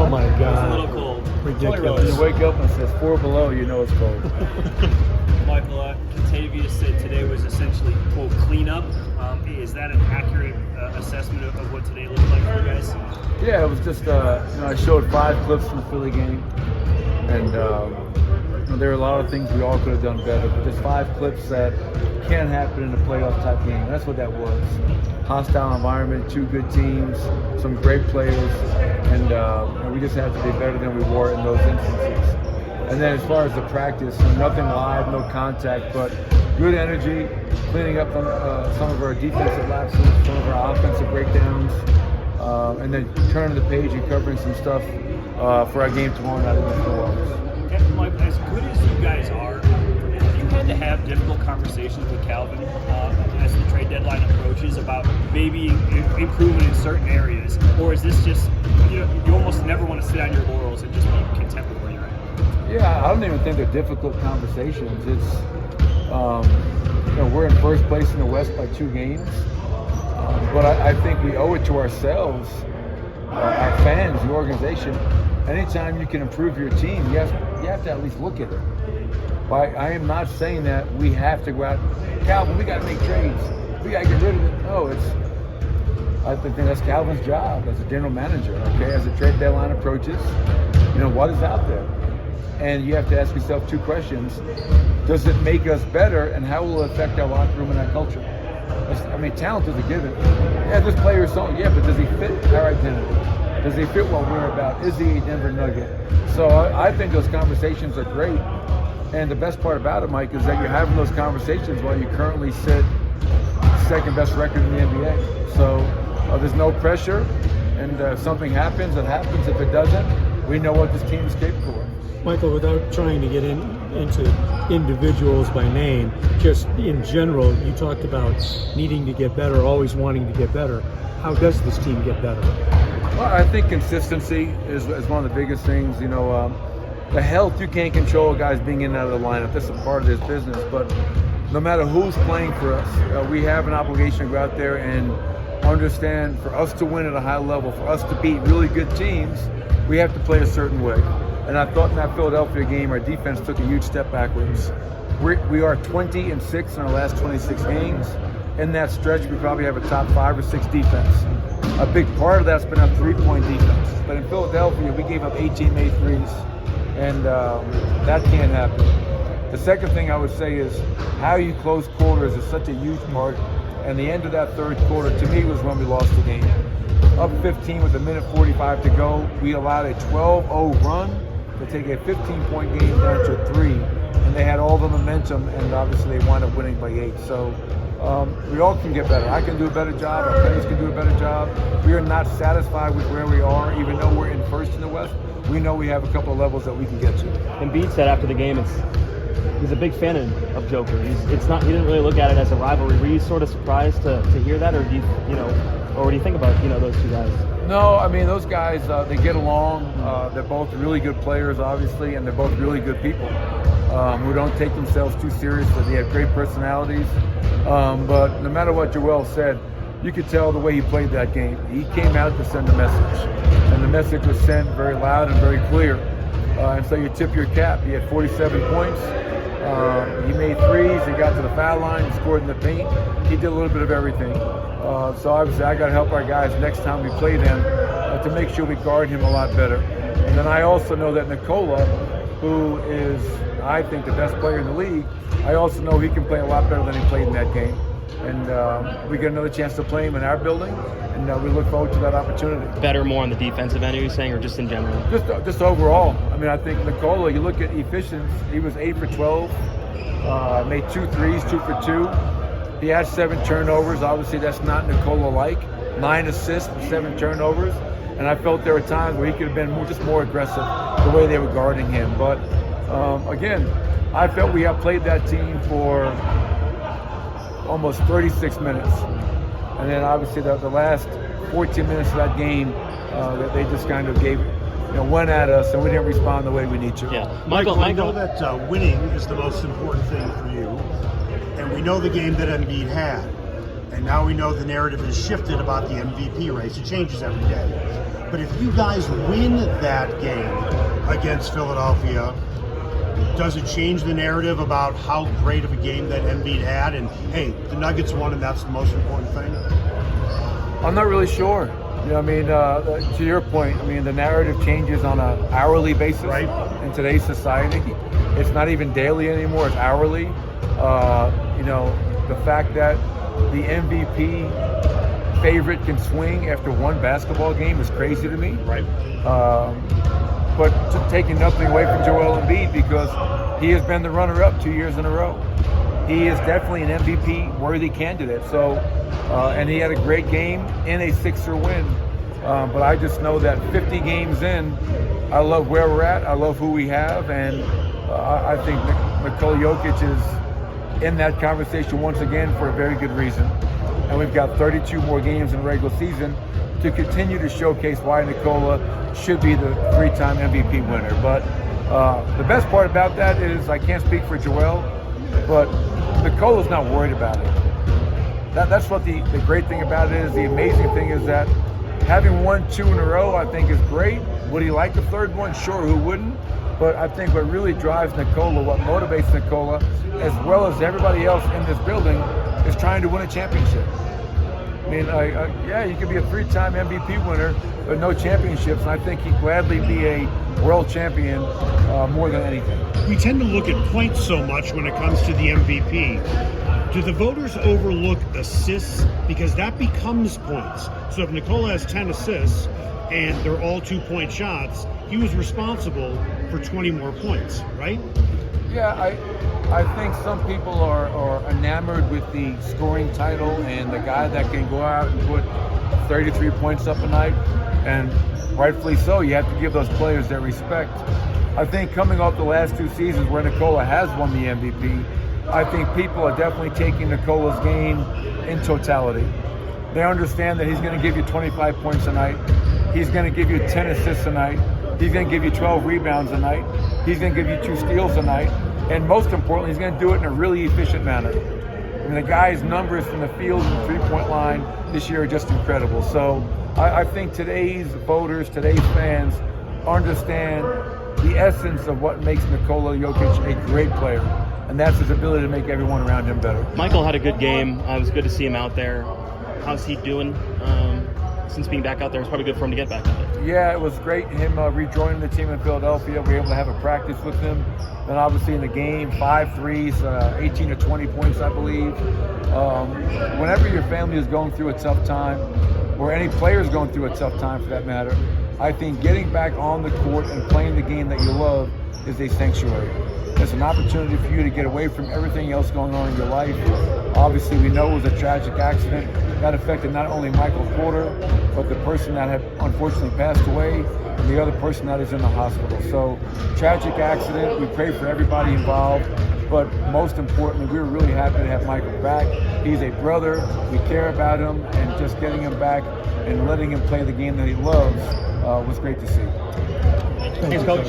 my God. It's a little cold. Ridiculous. You wake up and it says 4 below, you know it's cold. Michael, Contavious said today was essentially, quote, cleanup. Is that an accurate assessment of what today looked like for you guys? Yeah, it was just, I showed 5 clips from the Philly game. And there are a lot of things we all could have done better, but just 5 clips that can happen in a playoff type game. That's what that was. Hostile environment, 2 good teams, some great players, and we just had to be better than we were in those instances. And then as far as the practice, nothing live, no contact, but good energy, cleaning up some of our defensive lapses, some of our offensive breakdowns, and then turning the page and covering some stuff for our game tomorrow night against the Warriors. Mike, as good as you guys are, you had to have difficult conversations with Calvin as the trade deadline approaches about maybe improvement in certain areas, or is this just you almost never want to sit on your laurels and just be content with where you're at? Yeah, I don't even think they're difficult conversations. It's we're in first place in the West by 2 games, but I think we owe it to ourselves, our fans, the organization. Anytime you can improve your team, you have to at least look at it. I am not saying that we have to go out, Calvin, we got to make trades. We got to get rid of it. No, I think that's Calvin's job as a general manager, okay? As the trade deadline approaches, what is out there? And you have to ask yourself 2 questions. Does it make us better, and how will it affect our locker room and our culture? Talent is a given. Yeah, this player is so, yeah, but does he fit our identity? Does he fit what we're about? Is he a Denver Nugget? So I think those conversations are great. And the best part about it, Mike, is that you're having those conversations while you currently sit 2nd best record in the NBA. So there's no pressure. And if something happens, it happens. If it doesn't, we know what this team is capable of. Michael, without trying to get into individuals by name, just in general, you talked about needing to get better, always wanting to get better. How does this team get better? Well, I think consistency is one of the biggest things. The health, you can't control guys being in and out of the lineup. That's a part of this business. But no matter who's playing for us, we have an obligation to go out there and understand for us to win at a high level, for us to beat really good teams, we have to play a certain way. And I thought in that Philadelphia game, our defense took a huge step backwards. We are 20-6 in our last 26 games. In that stretch, we probably have a top 5 or 6 defense. A big part of that's been our 3-point defense. But in Philadelphia, we gave up 18 made threes, and that can't happen. The second thing I would say is how you close quarters is such a huge part. And the end of that 3rd quarter, to me, was when we lost the game. Up 15 with 1:45 to go, we allowed a 12-0 run to take a 15-point game down to 3. And they had all the momentum, and obviously they wound up winning by 8. So we all can get better. I can do a better job. Our players can do a better job. We are not satisfied with where we are, even though we're in first in the West. We know we have a couple of levels that we can get to. Embiid said after the game, he's a big fan of Joker. He didn't really look at it as a rivalry. Were you sort of surprised to hear that, or or what do you think about those 2 guys? No, those guys they get along. They're both really good players, obviously, and they're both really good people who don't take themselves too seriously. They have great personalities. But no matter what Joel said, you could tell the way he played that game. He came out to send a message, and the message was sent very loud and very clear. And so you tip your cap. He had 47 points. He made threes. He got to the foul line. He scored in the paint. He did a little bit of everything. So obviously I got to help our guys next time we play them to make sure we guard him a lot better. And then I also know that Nikola, who is, I think, the best player in the league, I also know he can play a lot better than he played in that game. And we get another chance to play him in our building, and we look forward to that opportunity. Better more on the defensive end, are you saying, or just in general? Just overall. I think Nikola, you look at efficiency, he was 8 for 12, made 2 threes, 2 for 2. He had 7 turnovers. Obviously, that's not Nikola-like. 9 assists, 7 turnovers. And I felt there were times where he could have been more aggressive the way they were guarding him. But again, I felt we have played that team for almost 36 minutes. And then obviously the last 14 minutes of that game, that they just kind of went at us, and we didn't respond the way we need to. Yeah, Michael, I know that winning is the most important thing for you, and we know the game that Embiid had. and now we know the narrative has shifted about the MVP race. It changes every day. But if you guys win that game against Philadelphia, does it change the narrative about how great of a game that Embiid had? And hey, the Nuggets won, and that's the most important thing. I'm not really sure. You know, I mean, to your point, I mean, the narrative changes on an hourly basis in today's society. It's not even daily anymore, it's hourly. You know, the fact that the MVP favorite can swing after one basketball game is crazy to me. But taking nothing away from Joel Embiid, because he has been the runner-up 2 years in a row. He is definitely an MVP-worthy candidate. So, and he had a great game in a Sixer win. But I just know that 50 games in, I love where we're at. I love who we have, and I think Nikola Jokić is in that conversation once again for a very good reason. And we've got 32 more games in the regular season to continue to showcase why Nikola should be the three-time MVP winner. But the best part about that is, I can't speak for Joel, but Nikola's not worried about it. That's what the great thing about it is. The amazing thing is that having won 2 in a row, I think, is great. Would he like the third one? Sure, who wouldn't? But I think what really drives Nikola, what motivates Nikola, as well as everybody else in this building, is trying to win a championship. I mean, yeah, you could be a 3-time MVP winner, but no championships, and I think he'd gladly be a world champion more than anything. We tend to look at points so much when it comes to the MVP. Do the voters overlook assists? Because that becomes points. So if Nikola has 10 assists and they're all 2-point shots, he was responsible for 20 more points, right? Yeah, I think some people are enamored with the scoring title and the guy that can go out and put 33 points up a night, and rightfully so. You have to give those players their respect. I think coming off the last 2 seasons where Nikola has won the MVP, I think people are definitely taking Nikola's game in totality. They understand that he's going to give you 25 points a night. He's going to give you 10 assists a night. He's going to give you 12 rebounds a night. He's going to give you 2 steals a night. And most importantly, he's going to do it in a really efficient manner. I mean, the guy's numbers from the field and the three-point line this year are just incredible. So I think today's voters, today's fans understand the essence of what makes Nikola Jokić a great player. And that's his ability to make everyone around him better. Michael had a good game. It was good to see him out there. How's he doing since being back out there? It's probably good for him to get back out there. Yeah, it was great, him rejoining the team in Philadelphia. We were able to have a practice with him. Then obviously in the game, 5 threes, 18 to 20 points, I believe. Whenever your family is going through a tough time, or any player is going through a tough time for that matter, I think getting back on the court and playing the game that you love is a sanctuary. It's an opportunity for you to get away from everything else going on in your life. Obviously, we know it was a tragic accident that affected not only Michael Porter, but the person that had unfortunately passed away, and the other person that is in the hospital. So, tragic accident. We pray for everybody involved, but most importantly, we were really happy to have Michael back. He's a brother. We care about him, and just getting him back and letting him play the game that he loves was great to see. Thanks, Coach.